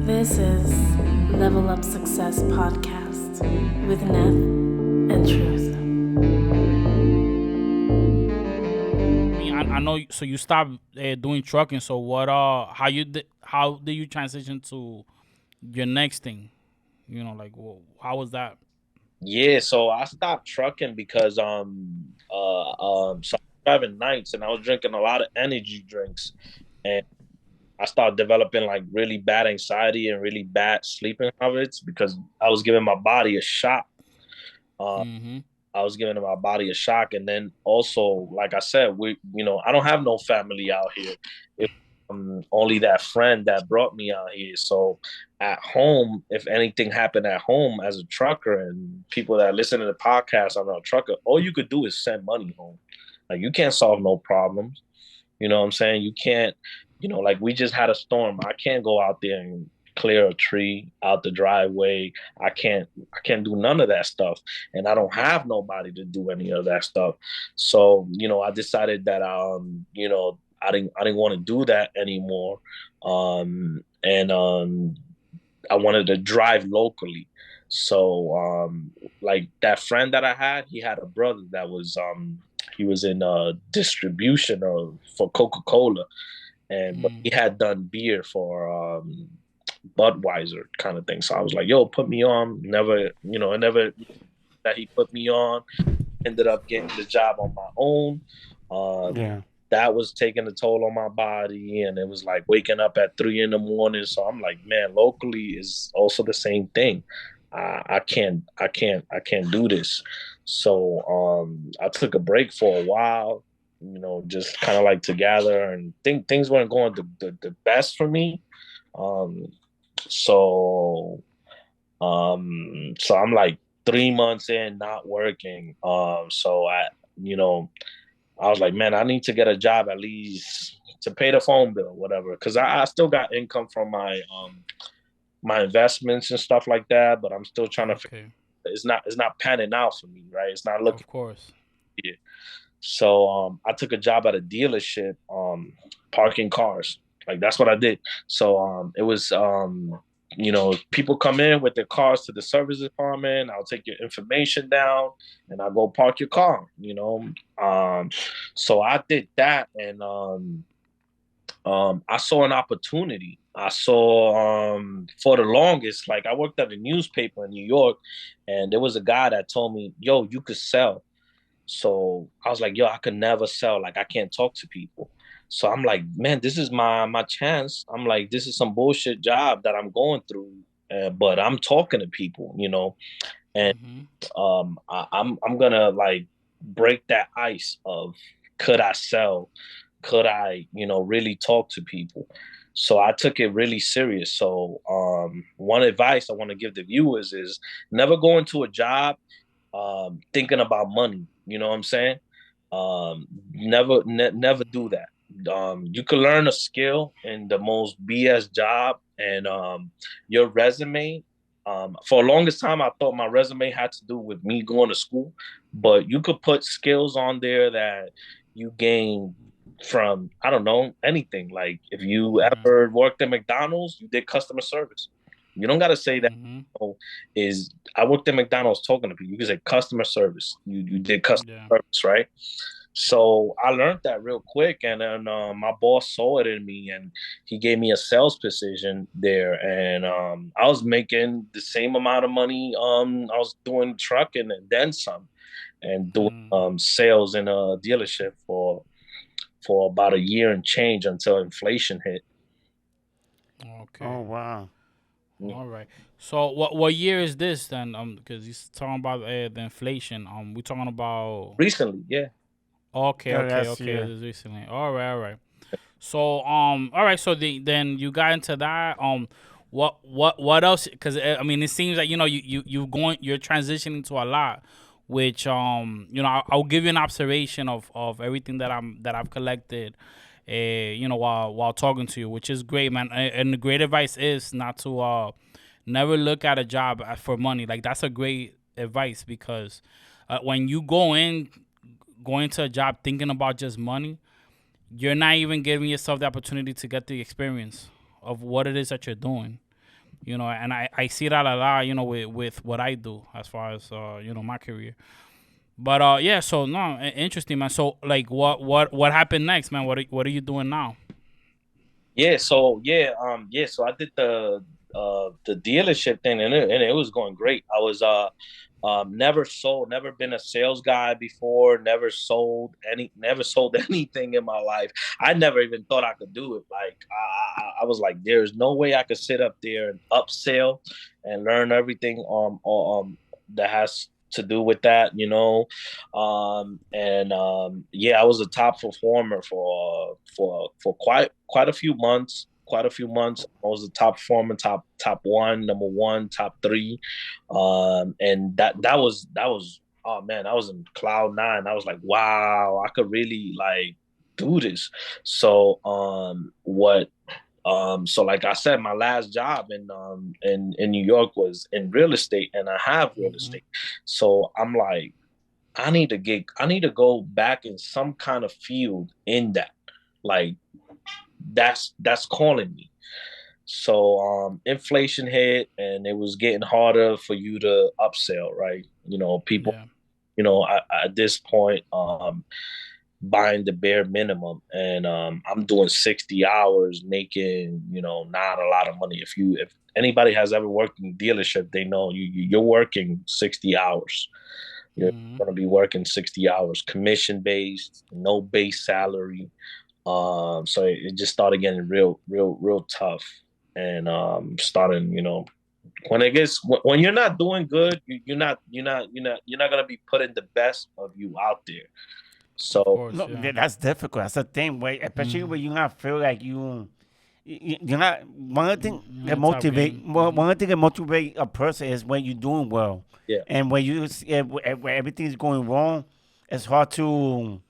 This is Level Up Success Podcast with Neth and Truth. I know. So you stopped doing trucking. So what? How did you transition to your next thing? How was that? Yeah, so I stopped trucking because so I was driving nights and I was drinking a lot of energy drinks, and I started developing like really bad anxiety and really bad sleeping habits because I was giving my body a shock. Uh, Mm-hmm. I was giving my body a shock, and then also, like I said, I don't have no family out here. It, only that friend that brought me out here. So at home, if anything happened at home as a trucker, and people that listen to the podcast, I'm a trucker. All you could do is send money home. Like you can't solve no problems. You know what I'm saying? You can't. Like we just had a storm. I can't go out there and clear a tree out the driveway. I can't do none of that stuff, and I don't have nobody to do any of that stuff. So I decided that I didn't want to do that anymore, and I wanted to drive locally. So like that friend that I had, he had a brother that was he was in distribution for Coca-Cola, and but he had done beer for Budweiser kind of thing. So I was like, yo, put me on. Never, never that he put me on. Ended up getting the job on my own. Yeah. That was taking a toll on my body, and it was like waking up at 3 in the morning. So I'm like, man, locally is also the same thing. I can't do this. So I took a break for a while, just kind of like to gather and think things weren't going the best for me. Um, so so I'm like 3 months in, not working. So you know, I was like, man, I need to get a job at least to pay the phone bill, whatever, because I still got income from my investments and stuff like that, but I'm still trying to. Okay. It's not panning out for me, right? It's not looking. Of course. Yeah. So I took a job at a dealership, parking cars. Like that's what I did. So it was people come in with their cars to the service department. I'll take your information down and I'll go park your car. So I did that, and I saw an opportunity. I saw for the longest, like I worked at a newspaper in New York, and there was a guy that told me, yo, you could sell. So I was like, yo, I could never sell. Like I can't talk to people. So I'm like, man, this is my chance. I'm like, this is some bullshit job that I'm going through, but I'm talking to people. And I'm gonna like break that ice of could I sell? Could I, really talk to people? So I took it really serious. So one advice I want to give the viewers is never go into a job thinking about money. You know what I'm saying? Never do that. You can learn a skill in the most BS job, and your resume. For the longest time, I thought my resume had to do with me going to school, but you could put skills on there that you gain from, I don't know, anything. Like if you ever worked at McDonald's, you did customer service. You don't got to say that is I worked at McDonald's talking to people. You can say customer service. You did customer service, right? So I learned that real quick, and then my boss saw it in me, and he gave me a sales position there, and I was making the same amount of money. I was doing trucking and then some, and doing sales in a dealership for about a year and change until inflation hit. Okay. Oh wow. All right. So what year is this then? Because he's talking about the inflation. We're talking about. Recently, yeah. Okay. Last This year. is recently. All right. So all right. So then you got into that. What else? Because I mean, it seems like you're transitioning to a lot, which I'll give you an observation of everything that I've collected, while talking to you, which is great, man. And the great advice is not to never look at a job for money. Like that's a great advice because when you go into a job thinking about just money, you're not even giving yourself the opportunity to get the experience of what it is that you're doing. And I see that a lot, with what I do as far as my career. But yeah, so no, interesting, man. So like, what happened next, man? What are you doing now? So I did the dealership thing, and it was going great. I was never been a sales guy before, never sold anything in my life. I never even thought I could do it. Like I was like, there's no way I could sit up there and upsell and learn everything that has to do with that. And yeah, I was a top performer for quite a few months. Quite a few months. I was the top performer, top one, number one, top three, and that was oh man, I was in cloud nine. I was like, wow, I could really like do this. So so like I said, my last job in New York was in real estate, and I have real Hmm. estate. So I'm like, I need to go back in some kind of field in that. Like that's calling me. So inflation hit, and it was getting harder for you to upsell, right? People, Yeah. at this point, buying the bare minimum, and I'm doing 60 hours, making not a lot of money. If anybody has ever worked in a dealership, they know you're working 60 hours. You're Hmm. going to be working 60 hours, commission based, no base salary. So it just started getting real tough, and starting, when it gets when you're not doing good, you're not gonna be putting the best of you out there. Of So course. No, Yeah. that's difficult. That's the thing, right? Especially when Hmm. you not feel like you're not. One of the things In that a top motivate, game. one of the things that motivate a person is when you're doing well, yeah, and when when everything's going wrong, it's hard to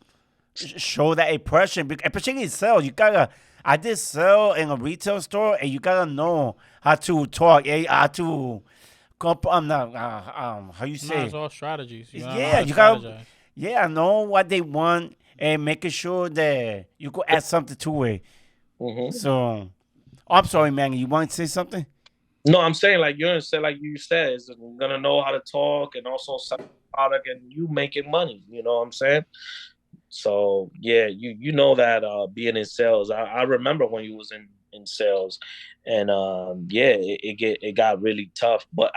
show that impression. Especially in sales, you gotta. I did sell in a retail store, and you gotta know how to talk, how to. I'm not. How you No, it's say? all strategies. You gotta know how Yeah, to you gotta. strategize. Yeah, know what they want and making sure that you could add something to it. hmm. So, I'm sorry, man. You want to say something? No, I'm saying like like you said, is gonna know how to talk and also sell product, and you making money. You know what I'm saying? So yeah, you know that being in sales, I remember when you was in sales, and yeah, it got really tough. But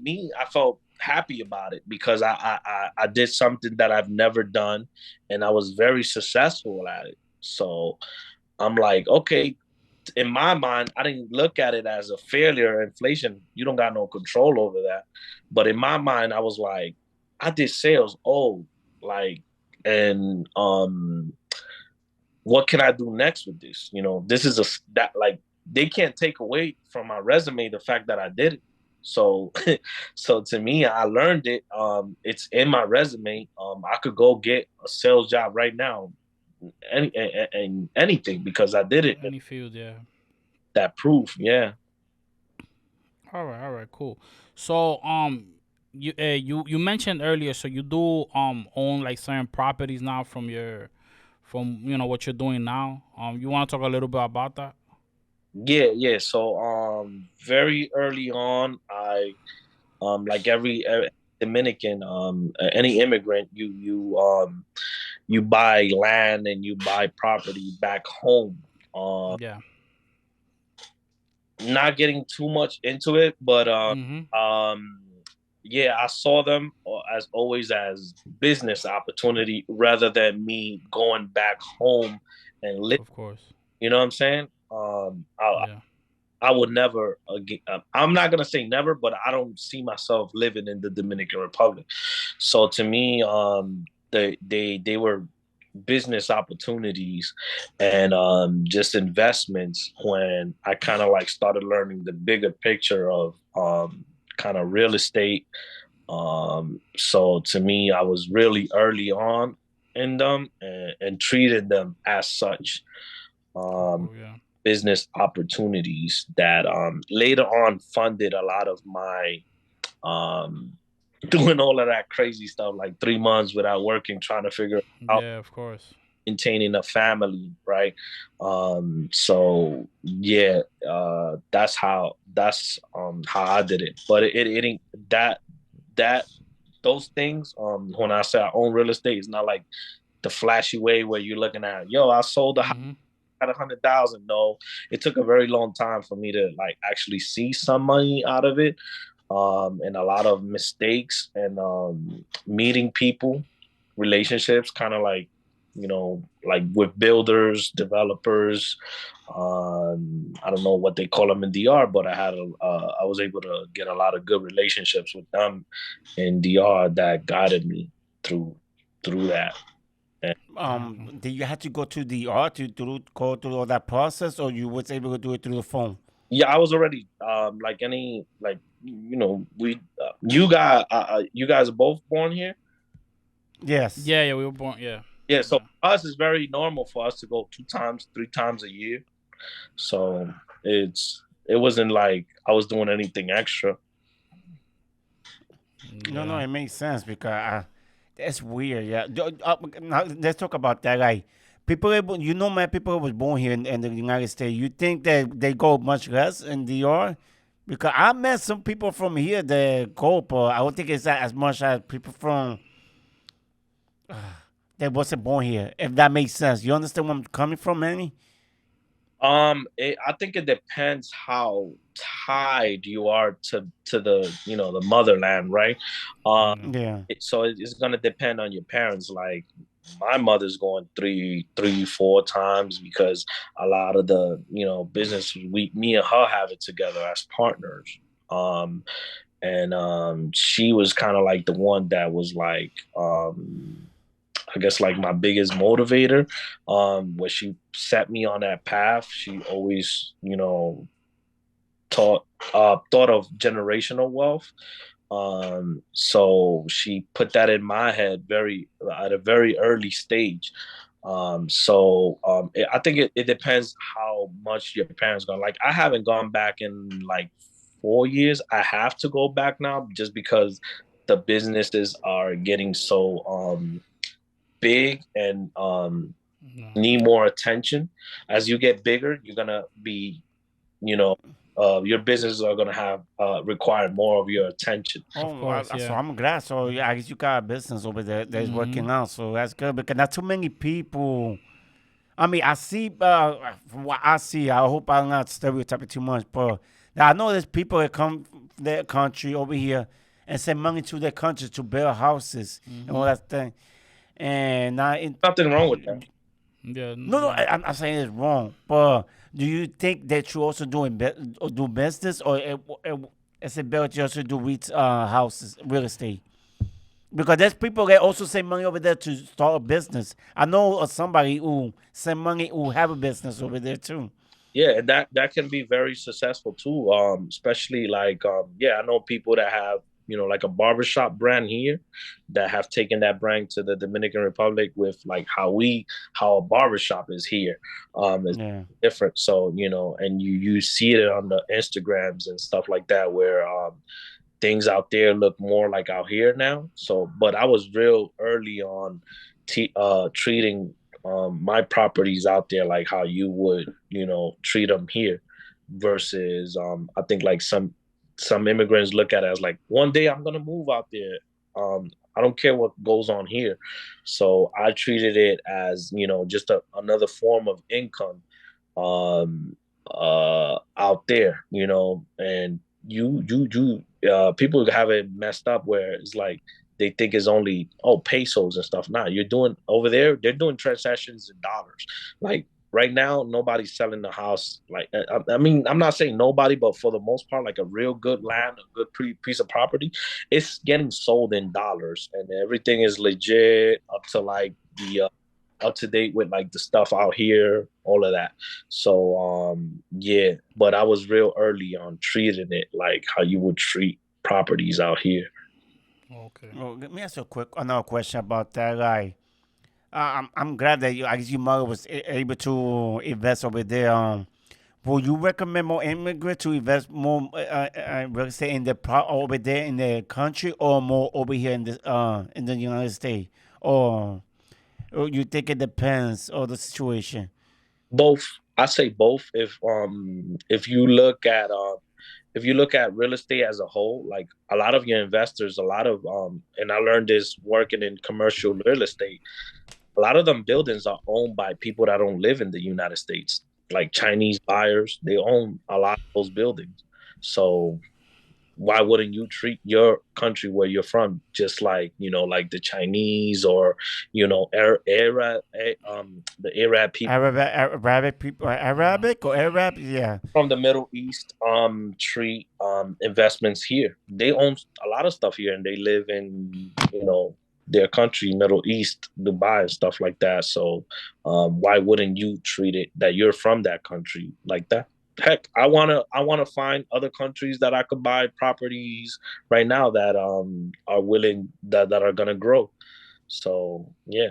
me, I felt happy about it because I did something that I've never done, and I was very successful at it. So I'm like, okay, in my mind, I didn't look at it as a failure. Inflation, you don't got no control over that. But in my mind, I was like, I did sales. Oh, like, and what can I do next with this? This is that like they can't take away from my resume the fact that I did it. So, so to me, I learned it. It's in my resume. I could go get a sales job right now, and anything because I did it. Any field. Yeah. That proof, yeah. All right. All right. Cool. So you mentioned earlier. So you do own like certain properties now from what you're doing now. You want to talk a little bit about that? Yeah. So very early on, I like every Dominican, any immigrant, you buy land and you buy property back home. Yeah. Not getting too much into it, but Mm-hmm. um yeah, I saw them as always as business opportunity rather than me going back home and live. Of course. You know what I'm saying? Yeah. I would never again. I'm not gonna say never, but I don't see myself living in the Dominican Republic. So to me, they were business opportunities and just investments when I kind of like started learning the bigger picture of kind of real estate. So to me, I was really early on in them and treated them as such. Cool. Um, Cool. Yeah. business opportunities that later on funded a lot of my um, doing all of that crazy stuff, like 3 months without working, trying to figure it out. Yeah. Of course. maintaining a family, right? So yeah, that's how I did it. But it ain't that those things. When I say I own real estate, it's not like the flashy way where you're looking at, yo, I sold a house Mm-hmm. at 100,000. No, it took a very long time for me to like actually see some money out of it, and a lot of mistakes and meeting people, relationships, kind of like like with builders, developers. I don't know what they call them in DR, but I was able to get a lot of good relationships with them in DR that guided me through that. And Did you have to go to the art to go through all that process, or you was able to do it through the phone? yeah, I was already like any like we you guys are both born here. Yes. Yeah, yeah, we were born. Yeah, Yeah, so yeah. for us it's very normal for us to go 2 times, 3 times a year. So it wasn't like I was doing anything extra. No, no, Yeah. it makes sense because that's weird. Yeah. Now, let's talk about that. Like, people, man, people was born here in the United States. You think that they go much less in DR? Because I met some people from here that go, but I don't think it's as much as people from that wasn't born here. If that makes sense, you understand where I'm coming from, Manny? I think it depends how tied you are to the the motherland, right? Um, Yeah. Yeah. it's gonna depend on your parents. Like my mother's going three, 4 times because a lot of the business me and her have it together as partners. Um, and she was kind of like the one that was like I guess like my biggest motivator. When she set me on that path, she always, taught thought of generational wealth. So she put that in my head very at a very early stage. I think it depends how much your parents gone. Like I haven't gone back in like 4 years. I have to go back now just because the businesses are getting so big and Yeah. need more attention. As you get bigger, you're gonna be, you know, your businesses are gonna have require more of your attention. Of Oh, course. so Yeah. I'm glad. So yeah, I guess you got a business over there that's Mm-hmm. working out. So that's good because not too many people. I mean, I see, from what I see, I hope I'm not stereotyping too much, but now I know there's people that come from their country over here and send money to their country to build houses and all Mm-hmm. that thing. And now, Nothing wrong with that. Yeah. no, Yeah. I'm not saying it's wrong, but do you think that you also or do business, or is it better to also do houses, real estate? Because there's people that also send money over there to start a business. I know somebody who send money who have a business over there too. Yeah, that can be very successful too. Especially like yeah, I know people that have like a barbershop brand here that have taken that brand to the Dominican Republic with like how a barbershop is here. It's Yeah. different. So and you see it on the Instagrams and stuff like that where things out there look more like out here now. So, but I was real early on treating my properties out there like how you would, treat them here versus I think like some immigrants look at it as like one day I'm gonna move out there. I don't care what goes on here. So I treated it as, just another form of income out there, and people have it messed up where it's like they think it's only pesos and stuff. Nah, you're doing over there, they're doing transactions in dollars. Like right now, nobody's selling the house. Like I mean, I'm not saying nobody, but for the most part, like a real good land, a good piece of property, it's getting sold in dollars, and everything is legit up to like the up to date with like the stuff out here, all of that. So yeah, but I was real early on treating it like how you would treat properties out here. Okay. Well, let me ask you another question about that. Like, I'm glad that I guess your mother was able to invest over there. Would you recommend more immigrants to invest more, real estate in the over there in the country, or more over here in the United States, or Or you think it depends on the situation? Both. I say both. If you look at real estate as a whole, like a lot of your investors, a lot of and I learned this working in commercial real estate, a lot of them buildings are owned by people that don't live in the United States, like Chinese buyers. They own a lot of those buildings. So why wouldn't you treat your country where you're from just like like the Chinese or the Arab people Arabic people, Yeah. Arabic or Arab? Yeah. from the Middle East treat investments here. They own a lot of stuff here, and they live in their country, Middle East, Dubai, and stuff like that. So why wouldn't you treat it that you're from that country like that? Heck, I wanna find other countries that I could buy properties right now that are willing that are gonna grow. So yeah.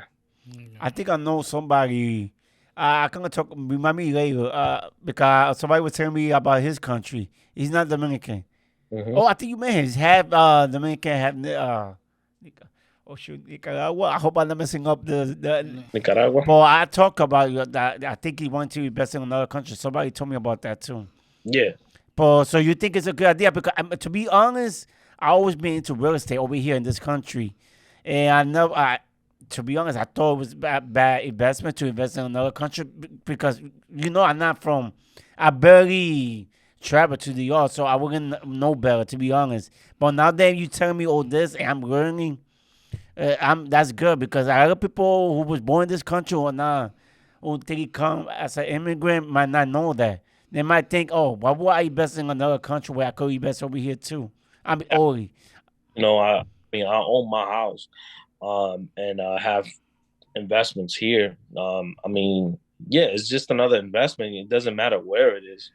I think I know somebody. I can talk. Remind me later. Because somebody was telling me about his country. He's not Dominican. Hmm. Oh, I think you met him. He's half Dominican, half oh shoot, Nicaragua. I hope I'm not messing up the. Nicaragua. But I talk about that. I think he wanted to invest in another country. Somebody told me about that too. Yeah. But so you think it's a good idea? Because to be honest, I always been into real estate over here in this country, and I know to be honest, I thought it was bad investment to invest in another country because I'm not from. I barely travel to the yard, so I wouldn't know better to be honest. But now that you tell me all this and I'm learning, that's good because a lot of people who was born in this country or not, who think come as an immigrant might not know that. They might think, oh, why would I invest in another country where I could invest over here too? I mean, only. I mean, I own my house, and have investments here. I mean, yeah, it's just another investment. It doesn't matter where it is.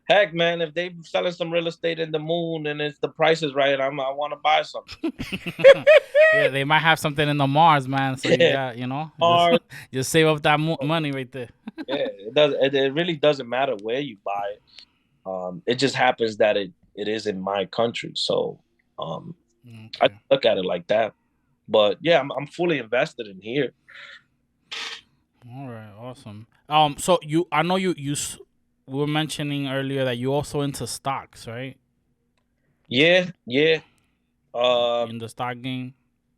Heck, man, if they selling some real estate in the moon and it's the price is right, I want to buy something. Yeah, they might have something in the Mars, man. So you Yeah, got, Mars. just save up that money right there. Yeah, it does. It really doesn't matter where you buy it. It just happens that it is in my country, so I Okay. look at it like that. But yeah, I'm fully invested in here. All right. Awesome. So I know you were mentioning earlier that you also into stocks, right? Yeah, yeah. In the stock game.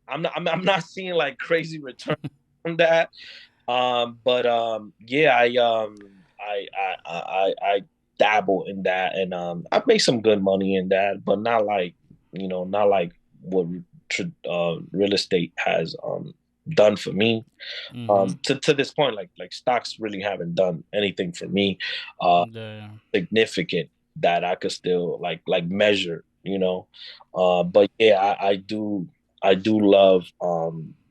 I'm not seeing like crazy return from that. But yeah, I dabble in that, and I make some good money in that, but not like what real estate has done for me. Mm-hmm. To this point, like stocks really haven't done anything for me Yeah. significant that I could still like measure, but yeah, I do love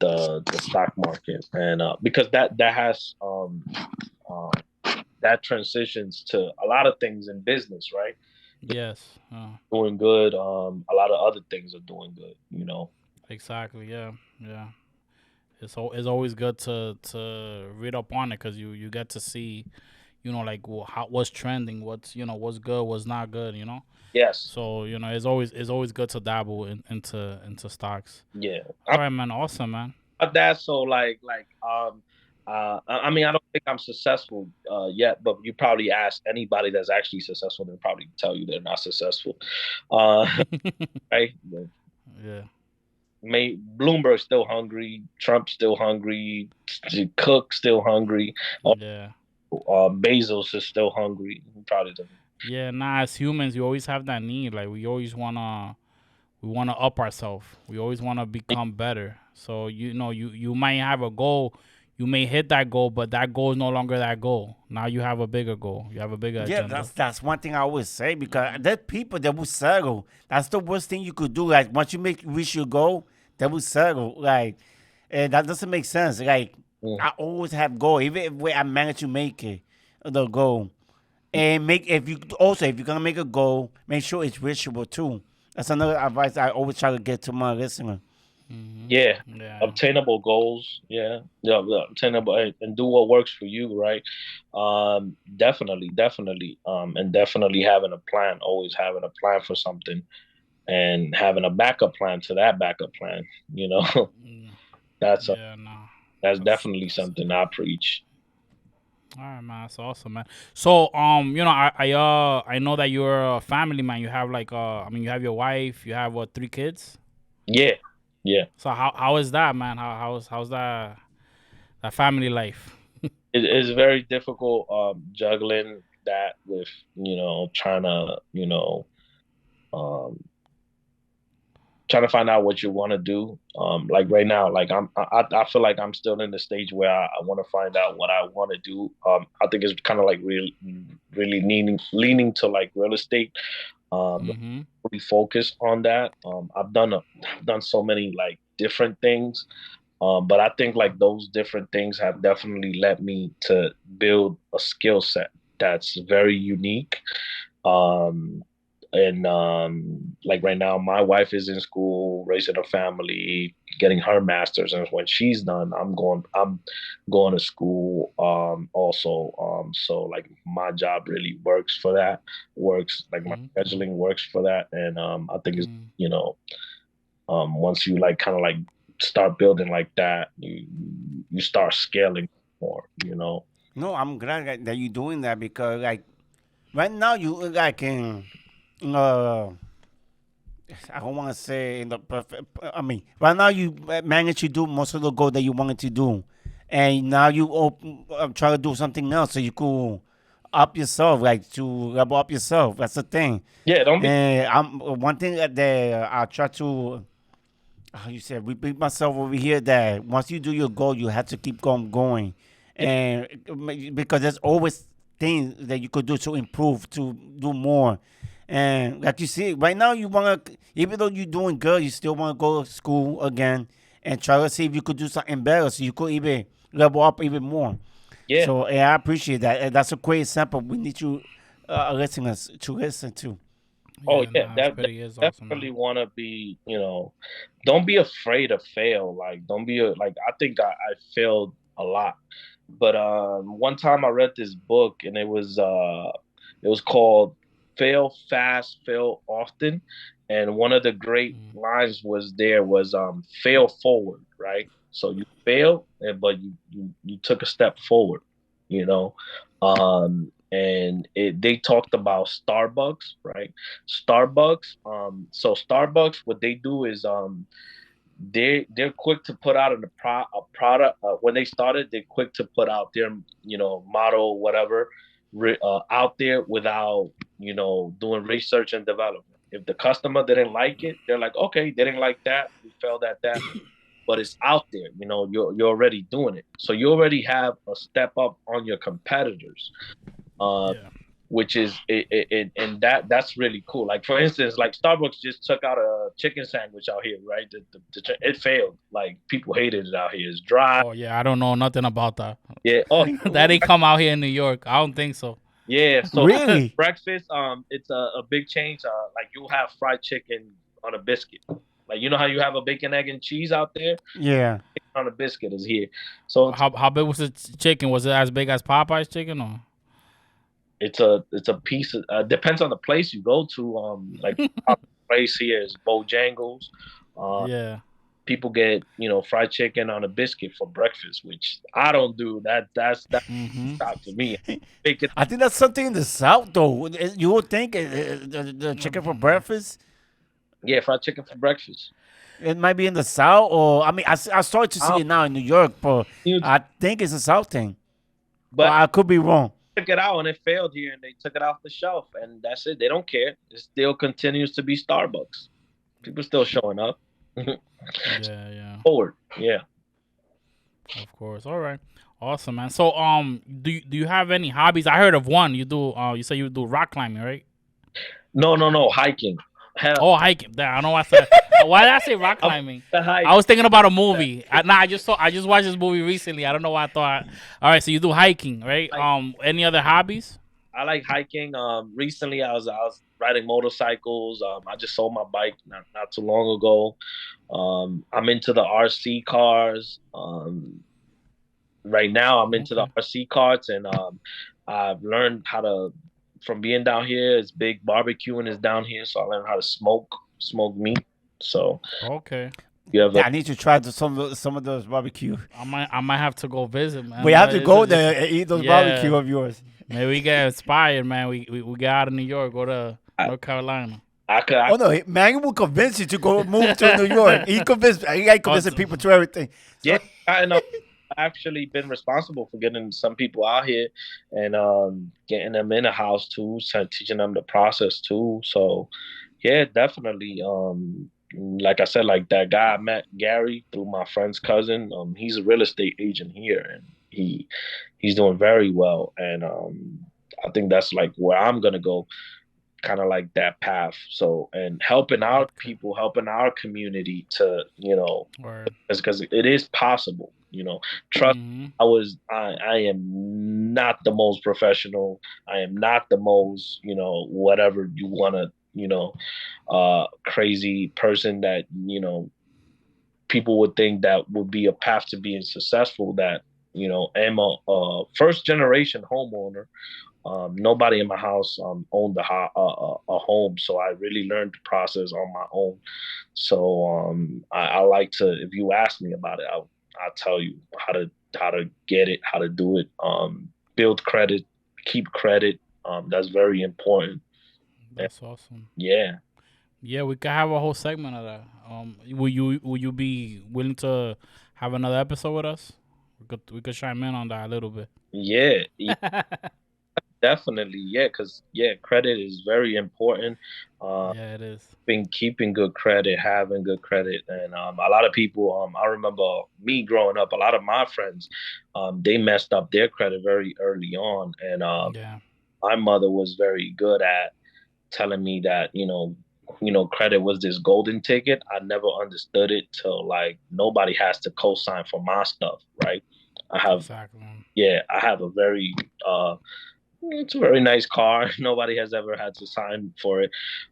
the stock market, and because that has uh, that transitions to a lot of things in business, right? Yes. Doing good. A lot of other things are doing good. Exactly. Yeah. Yeah. It's always good to read up on it because you get to see, like what's trending, what's good, what's not good. Yes. So it's always good to dabble into stocks. Yeah. All right, man. Awesome, man. About that. So I mean, I don't think I'm successful yet, but you probably ask anybody that's actually successful, they'll probably tell you they're not successful. Uh, right? Yeah. Bloomberg's still hungry, Trump's still hungry, Cook still hungry, Yeah. Bezos is still hungry. He probably doesn't. Yeah. Nah, as humans, we always have that need. Like we wanna up ourselves. We always wanna become better. So you might have a goal. You may hit that goal, but that goal is no longer that goal. Now you have a bigger goal. You have a bigger Yeah, agenda. that's one thing I always say because there people that will settle. That's the worst thing you could do. Like once you reach your goal, they will settle. Like, and that doesn't make sense. Like Mm. I always have goal, even if I manage to make it, the goal. And if you're gonna make a goal, make sure it's reachable too. That's another advice I always try to get to my listener. Yeah, Yeah. obtainable goals. Yeah, obtainable, and do what works for you, right? Definitely, and definitely having a plan. Always having a plan for something, and having a backup plan to that backup plan. Mm, That's Yeah. No. that's That's, definitely that's something I preach. all right, man. That's awesome, man. So, I know that you're a family man. You have like, I mean, you have your wife. You have what, 3 kids? Yeah, yeah. So how is that, man? How's that family life? It's very difficult juggling that with trying to um trying to find out what you want to do. Like right now, like I feel like I'm still in the stage where I want to find out what I want to do. I think it's kind of like really leaning to like real estate. Mm-hmm. Really focus on that. I've done so many like different things. But I think like those different things have definitely led me to build a skill set that's very unique. Um, and like right now, my wife is in school, raising a family, getting her master's, and when she's done, I'm going to school also. So like my job really works for that, works like my Okay. scheduling works for that, and I think it's Mm. you know once you like kind of like start building like that, you start scaling more. No, I'm glad that you're doing that because like right now you like in I don't want to say in the perfect. I mean, right now you managed to do most of the goal that you wanted to do, and now you try to do something else so you could up yourself, like to level up yourself. That's the thing. Yeah, don't be. And I'm one thing that I try to how you said repeat myself over here that once you do your goal, you have to keep going, Yeah, and because there's always things that you could do to improve, to do more, and like you see right now, you wanna even though you're doing good, you still wanna go to school again and try to see if you could do something better, so you could even level up even more. yeah. So yeah, I appreciate that. And that's a great example. We need you listeners to listen to. Oh Yeah, yeah, nah, that's that pretty is awesome, definitely man. want to be. Don't be afraid to fail. Like, don't be like. I think I failed a lot, but one time I read this book and it was called "Fail Fast, Fail Often," and one of the great Mm. lines was "Fail forward." Right, so you fail, but you took a step forward. You know, and they talked about Starbucks, right? Starbucks. So Starbucks, what they do is they're quick to put out a product. When they started, they're quick to put out their model whatever out there without doing research and development. If the customer didn't like it, they're like, okay, they didn't like that. We failed at that, but it's out there. You're already doing it, so you already have a step up on your competitors. Uh, Yeah. which is and that's really cool. Like for instance, like Starbucks just took out a chicken sandwich out here, right? It failed. Like people hated it out here. It's dry. Oh yeah, I don't know nothing about that. Yeah. Oh, That ain't come out here in New York. I don't think so. yeah. So Really? breakfast, it's a big change. Like you'll have fried chicken on a biscuit. Like you know how you have a bacon, egg, and cheese out there. Yeah. On a biscuit is here. So How big was the chicken? Was it as big as Popeye's chicken or? it's a piece of depends on the place you go to. Like our place here is Bojangles. Uh, Yeah. people get fried chicken on a biscuit for breakfast, which I don't do. That's Mm-hmm. shock to me. Bacon, I think that's something in the South, though. You would think the chicken for breakfast, yeah, fried chicken for breakfast. it might be in the South, or I mean, I started to see I it now in New York, but don't, I think it's a South thing. Or but I could be wrong. took it out and it failed here, and they took it off the shelf, and that's it. They don't care. It still continues to be Starbucks. People still showing up. Yeah, yeah. Forward, yeah. Of course. All right. Awesome, man. So, do you have any hobbies? I heard of one. You do. You say you do rock climbing, right? No, hiking. Hell, Oh, hiking. Damn, I know why I said. Why did I say rock I'm climbing? the hike. I was thinking about a movie. I just saw. I just watched this movie recently. I don't know why I thought. All right, so you do hiking, right? Like, Any other hobbies? I like hiking. Recently I was riding motorcycles. I just sold my bike not too long ago. I'm into the RC cars. Right now I'm into the Okay. RC carts, and I've learned how to from being down here. It's big barbecuing is down here, so I learned how to smoke meat. So Okay. You ever? I need to try some of those barbecue. I might have to go visit, man. We have to It's go just there and eat those yeah. barbecue of yours. Maybe we get inspired, man. We get out of New York, go to I, North Carolina. I could. Oh no, man will convince you to go move to New York. He ain't convincing Awesome. people to everything. So Yeah, I know. I've actually been responsible for getting some people out here and getting them in the house too, so teaching them the process too. So yeah, definitely. Like I said, like that guy I met Gary through my friend's cousin. He's a real estate agent here, and he's doing very well. And I think that's like where I'm gonna go, kind of like that path. So and helping our Okay. people, helping our community to Word. because it is possible. Trust. Mm-hmm. I am not the most professional. I am not the most whatever you want to crazy person that people would think that would be a path to being successful. That am a first generation homeowner. Nobody in my house owned a home, so I really learned the process on my own. So I like to, if you ask me about it, I'll tell you how to get it, how to do it. Build credit, keep credit. That's very important. And That's awesome. yeah, Yeah, we could have a whole segment of that. Will you be willing to have another episode with us? We could chime in on that a little bit. yeah, definitely, yeah, because credit is very important. Uh, Yeah, it is. been keeping good credit, having good credit, and a lot of people. I remember me growing up. A lot of my friends, they messed up their credit very early on, and Yeah, my mother was very good at telling me that credit was this golden ticket. I never understood it till like nobody has to co-sign for my stuff, right? I have exactly. I have a very it's a very nice car. Nobody has ever had to sign for it.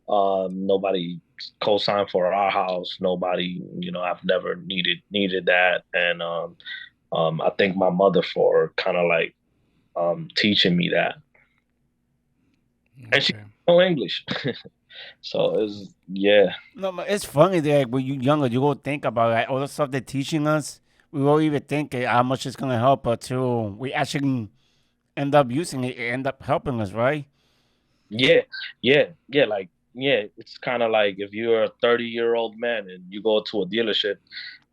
Nobody co-signed for our house. Nobody, I've never needed that. And I thank my mother for kind of like teaching me that. And she Okay. know English, so it's yeah, no, but it's funny that when you younger, you go think about like, all the stuff they're teaching us. We won't even think how much it's gonna help us till we actually end up using it. It end up helping us, right? yeah, yeah. Like it's kind of like if you're a 30-year-old man and you go to a dealership,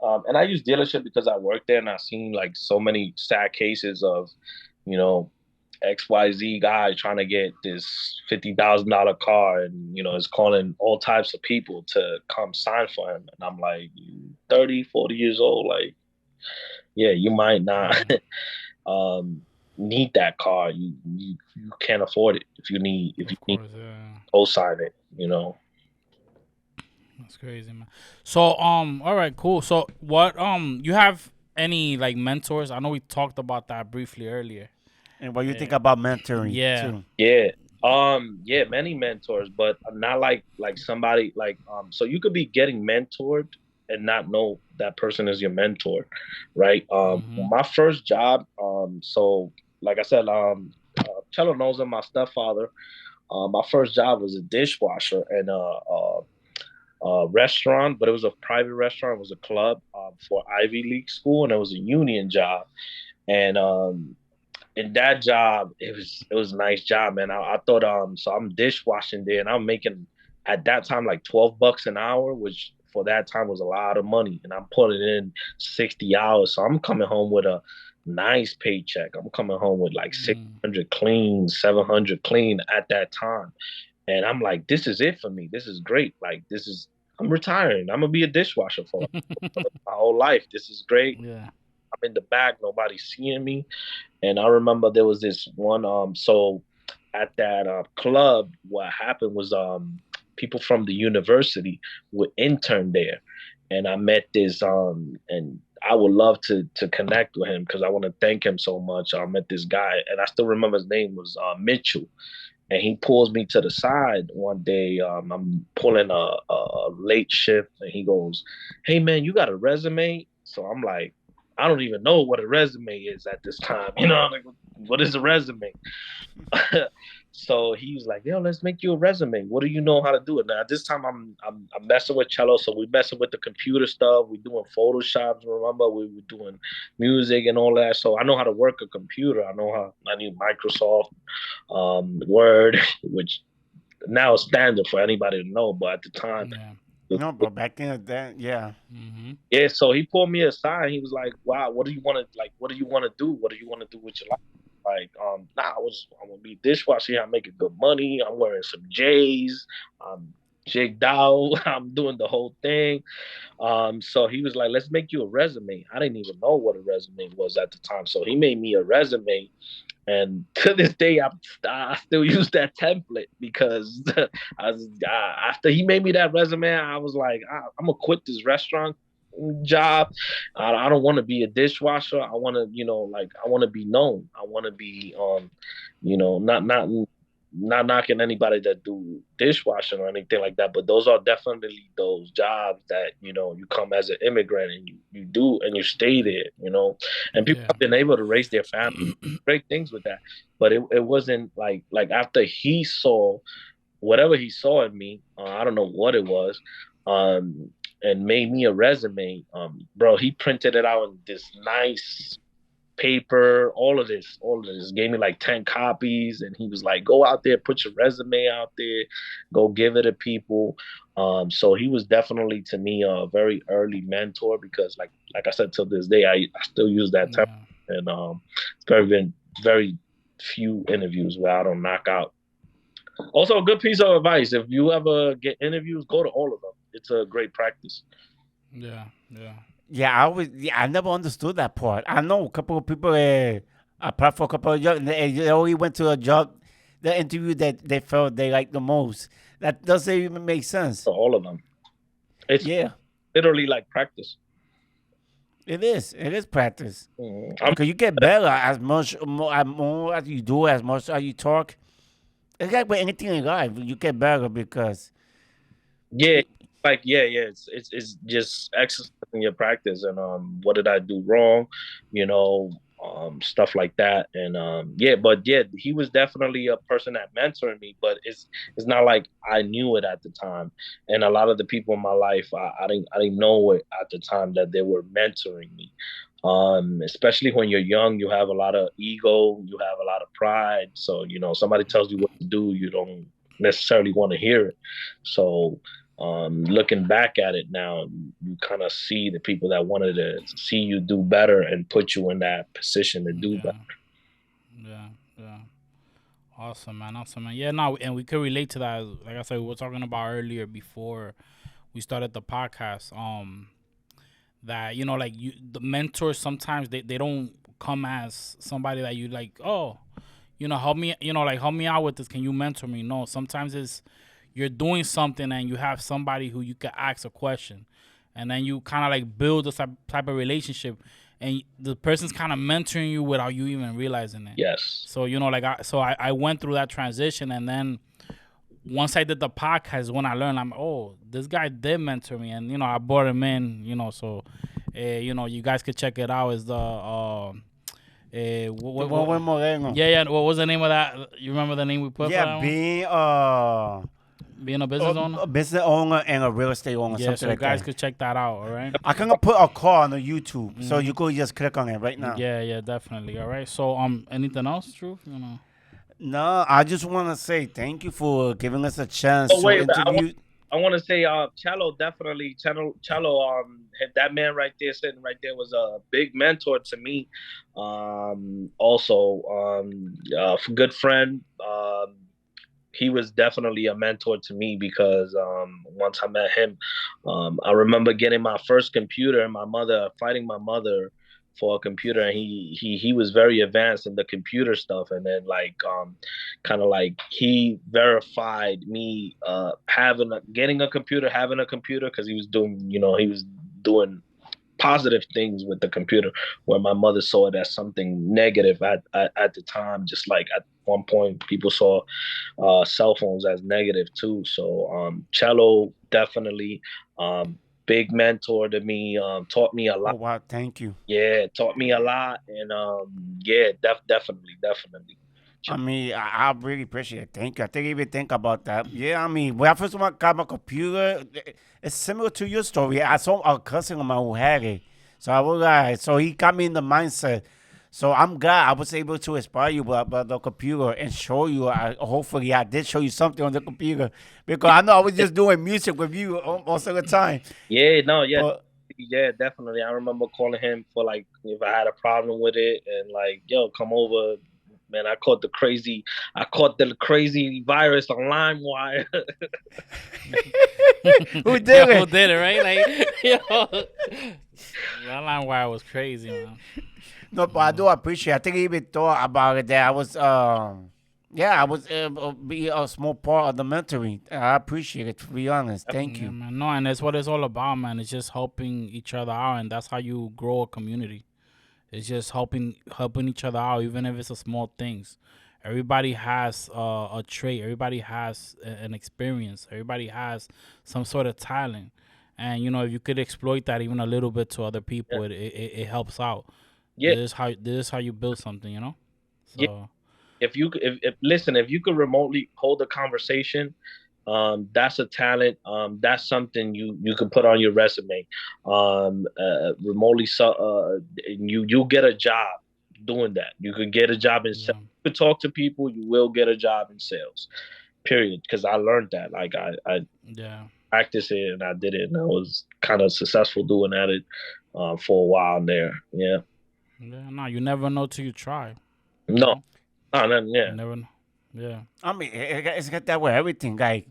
and I use dealership because I work there and I've seen like so many sad cases of, you know, XYZ guy trying to get this $50,000 car and is calling all types of people to come sign for him. And I'm like, you 30, 40 years old, like, yeah, you might not Yeah, um need that car. You can't afford it if you of need course. Yeah, co-sign it. that's crazy, man. So, all right, cool. So, what, you have any like mentors? I know we talked about that briefly earlier. And what you think Eh, about mentoring Yeah. too? Yeah. Many mentors, but not like somebody like so you could be getting mentored and not know that person is your mentor, right? Mm-hmm. My first job, so like I said, Cello knows him, my stepfather. My first job was a dishwasher in a restaurant, but it was a private restaurant. It was a club for Ivy League school, and it was a union job. And in that job, it was a nice job, man. I thought so I'm dishwashing there, and I'm making at that time like $12 an hour, which for that time was a lot of money, and I'm putting in 60 hours, so I'm coming home with a nice paycheck. I'm coming home with like Mm. 600 clean, 700 clean at that time, and I'm like, this is it for me. This is great. Like I'm retiring. I'm gonna be a dishwasher for my whole life. This is great. Yeah. I'm in the back. Nobody's seeing me. And I remember there was this one so at that club, what happened was people from the university would intern there. And I met this and I would love to connect with him because I want to thank him so much. I met this guy and I still remember his name was Mitchell. And he pulls me to the side one day. I'm pulling a late shift, and he goes, "Hey man, you got a resume?" So I'm like, I don't even know what a resume is at this time. Like, what is a resume? So he was like, "Yo, let's make you a resume. What do you know how to do it?" Now at this time, I'm messing with cello, so we messing with the computer stuff. We doing Photoshop. Remember, we were doing music and all that. So I know how to work a computer. I know how I need Microsoft, Word, which now is standard for anybody to know. But at the time, Yeah. No, but back in the day, yeah. Mm-hmm. yeah. So he pulled me aside. He was like, "Wow, what do you want to like? What do you want to do? What do you want to do with your life?" Like, nah, I want to be dishwasher. I'm making good money. I'm wearing some J's. I'm jigged out. I'm doing the whole thing. So he was like, let's make you a resume. I didn't even know what a resume was at the time. So he made me a resume. And to this day, I still use that template because after he made me that resume, I was like, I'm gonna quit this restaurant job. I don't want to be a dishwasher. I want to, like I want to be known. I want to be, not knocking anybody that do dishwashing or anything like that, but those are definitely those jobs that you come as an immigrant and you do and you stay there, and people Yeah. have been able to raise their family, great things with that. But it wasn't like after he saw whatever he saw in me, I don't know what it was, um, and made me a resume. Bro, he printed it out in this nice paper, all of this. Gave me like 10 copies, and he was like, "Go out there, put your resume out there, go give it to people." So he was definitely to me a very early mentor because, like I said, till this day, I still use that term, Yeah. and it's been very few interviews where I don't knock out. Also, a good piece of advice: if you ever get interviews, go to all of them. It's a great practice. Yeah. Yeah. Yeah, I never understood that part. I know a couple of people applied for a couple of jobs, and they only went to a job, the interview that they felt they liked the most. That doesn't even make sense. To all of them. It's Yeah, literally like practice. it is. It is practice I'm because you get better as much more as you do, as much as you talk. It's like with anything in life, you get better because Yeah, like yeah. It's just exercising your practice and what did I do wrong, you know, stuff like that. And yeah, but yeah, he was definitely a person that mentored me, but it's not like I knew it at the time. And a lot of the people in my life, I didn't know it at the time that they were mentoring me. Especially when you're young, you have a lot of ego, you have a lot of pride. So, somebody tells you what to do, you don't necessarily want to hear it. So looking back at it now, you kind of see the people that wanted to see you do better and put you in that position to do better. Yeah. Yeah. Yeah. Awesome, man. Awesome, man. Yeah, no, and we could relate to that. Like I said, we were talking about earlier before we started the podcast. That like the mentors sometimes they don't come as somebody that you like. Oh, help me. Like help me out with this. Can you mentor me? No, sometimes it's you're doing something and you have somebody who you can ask a question, and then you kind of like build this type of relationship, and the person's kind of mentoring you without you even realizing it. Yes. So I went through that transition, and then once I did the podcast, when I learned, this guy did mentor me, and I brought him in, so, you guys could check it out. Is the Buen Moreno. yeah. What was the name of that? You remember the name we put for that Yeah, one? Being a business owner. a business owner and a real estate owner, Yeah, something so like guys that. could check that out. All right. I can put a call on the YouTube, so you could just click on it right now. Yeah, definitely. All right. So anything else, Truth? No, I just want to say thank you for giving us a chance Oh to wait, interview. I want to say, Cello definitely, Cello, that man right there, sitting right there, was a big mentor to me. Also, good friend. He was definitely a mentor to me because once I met him, I remember getting my first computer and my mother fighting my mother for a computer, and he was very advanced in the computer stuff, and then kind of like he verified me getting a computer, having a computer, because he was doing positive things with the computer, where my mother saw it as something negative at the time. Just like at one point, people saw cell phones as negative too. So Cello definitely, big mentor to me. Taught me a Oh lot. wow, thank you. Yeah, taught me a lot, and yeah, definitely. I mean, I really appreciate it. Thank you. I didn't even think about that. Yeah, I mean, when I first got my computer, it's similar to your story. I saw a cousin of mine who had it. So I was like, so he got me in the mindset. So I'm glad I was able to inspire you about the computer and show you. Hopefully, I did show you something on the computer because I know I was just doing music with you most of the time. Yeah, no, yeah, But yeah, definitely. I remember calling him for like if I had a problem with it and like, yo, come over. Man, I caught the crazy virus on LimeWire. who Yo, did who it? did it, right? Like, yo, that line wire was crazy, man. No, but I do appreciate. I think he even thought about it. That I was, yeah, I was be a small part of the mentoring. I appreciate it. To be honest, thank Yeah, you. man. No, and that's what it's all about, man. It's just helping each other out, and that's how you grow a community. It's just helping each other out, even if it's a small things. Everybody has a trait. Everybody has an experience. Everybody has some sort of talent, and if you could exploit that even a little bit to other Yeah, people, it helps out. yeah, This is how you build something, yeah. So If you could, if listen, if you could remotely hold a conversation, that's a talent. That's something you could put on your resume. Remotely, you get a job doing that. You could get a job in sales. yeah, You could talk to people. You will get a job in sales. Period. Because I learned that. Like I yeah, practiced it and I did it, and I was kind of successful doing at it for a while there. Yeah. yeah. No, you never know till you try. You No. know, No. No. you Yeah. never know. Yeah, I mean, it's got that with everything. Like,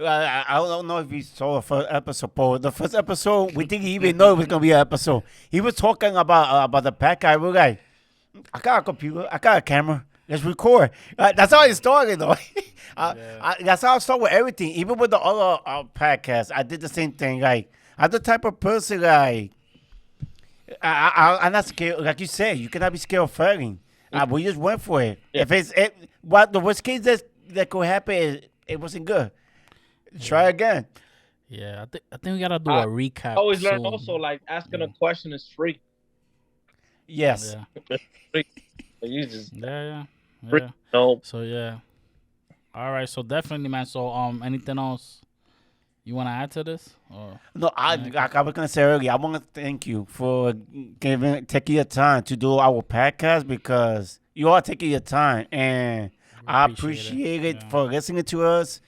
I don't know if you saw the first episode, but the first episode, we didn't even know it was gonna be an episode. He was talking about the pack guy. We're like, I got a computer, I got a camera. Let's record. That's how it started, though. yeah, That's how I start with everything. Even with the other podcasts, I did the same thing. Like, I'm the type of person like I'm not scared. Like you said, you cannot be scared of failing. We just went for it. Yeah. If what the worst case that could happen is it wasn't good. Try again. yeah. I think we gotta do I a recap always learn soon. also like asking Yeah. a question is free. Yes. Yeah, It's free. You just yeah, free. yeah. No. So yeah. All right. So definitely, man. So anything else you want to add to this? Or No, Yeah, like I was gonna say earlier, I want to thank you for taking your time to do our podcast because you are taking your time, and we I appreciate appreciate it Yeah. for listening to us.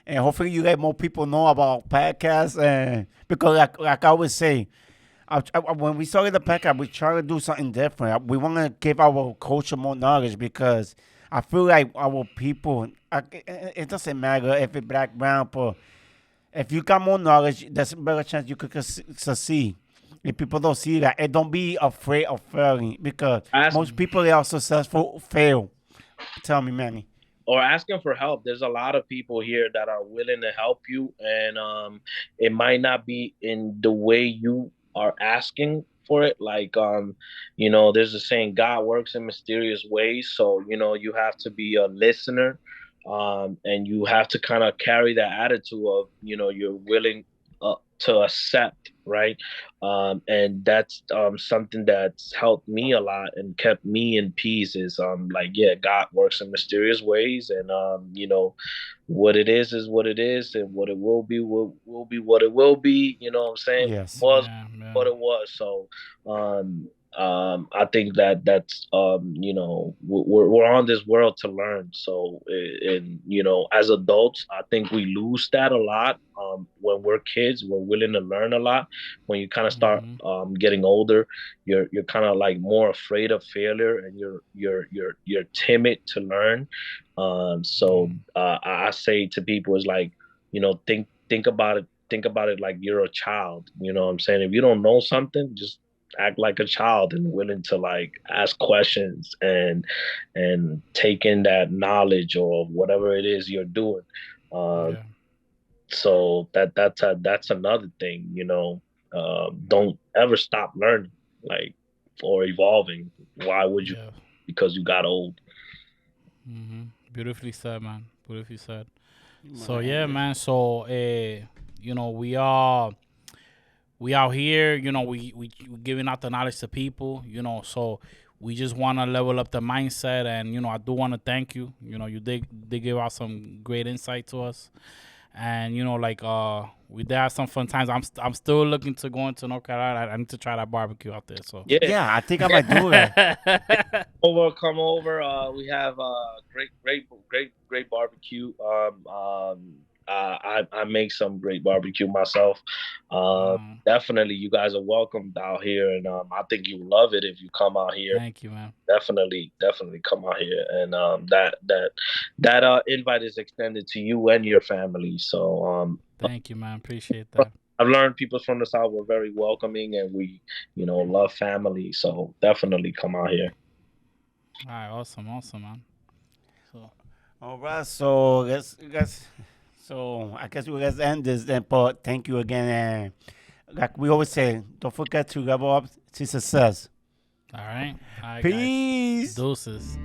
And hopefully, you let more people know about podcasts. And because, like I always say, when we started the podcast, we try to do something different. We want to give our culture more knowledge because I feel like our people, it doesn't matter if it's black, brown, but if you got more knowledge, there's a better chance you could succeed. If people don't see that, and don't be afraid of failing because Ask most people that are successful fail. Tell me, Manny. or asking for help. There's a lot of people here that are willing to help you, and it might not be in the way you are asking for it. Like there's a saying, God works in mysterious ways. So you have to be a listener, and you have to kind of carry that attitude of you're willing to accept, right? And that's something that's helped me a lot and kept me in peace. Is like, yeah, God works in mysterious ways, and what it is what it is, and what it will be what it will be. You know what I'm saying? Yes. Was Yeah. Yeah. what it was. So um I think that's we're on this world to learn. So and as adults, I think we lose that a lot. When we're kids, we're willing to learn a lot. When you kind of start Mm-hmm. getting older, you're kind of like more afraid of failure, and you're timid to learn. So I say to people is like, think about it. Think about it like you're a child. You know what I'm saying? If you don't know something, just act like a child and willing to like ask questions and take in that knowledge or whatever it is you're doing. Um, Yeah. so that's another thing. Don't ever stop learning, like, or evolving. Why would you? Yeah. Because you got old. Mm-hmm. Beautifully said, man. Beautifully said. So yeah, man. So we out here. We giving out the knowledge to people. So we just want to level up the mindset. And I do want to thank you. You did give out some great insight to us. And we did have some fun times. I'm still looking to go into North Carolina. I need to try that barbecue out there. So Yeah, I think I might do that. Come over. We have great barbecue. I make some great barbecue myself. Definitely, you guys are welcomed out here, and I think you love it if you come out here. Thank you, man. Definitely come out here, and that invite is extended to you and your family. So thank you, man. Appreciate that. I've learned people from the South were very welcoming, and we love family. So definitely come out here. All right, awesome, man. So All right, so I guess we guys end this then. But thank you again, and like we always say, don't forget to level up to success. all right, Peace. guys. Deuces.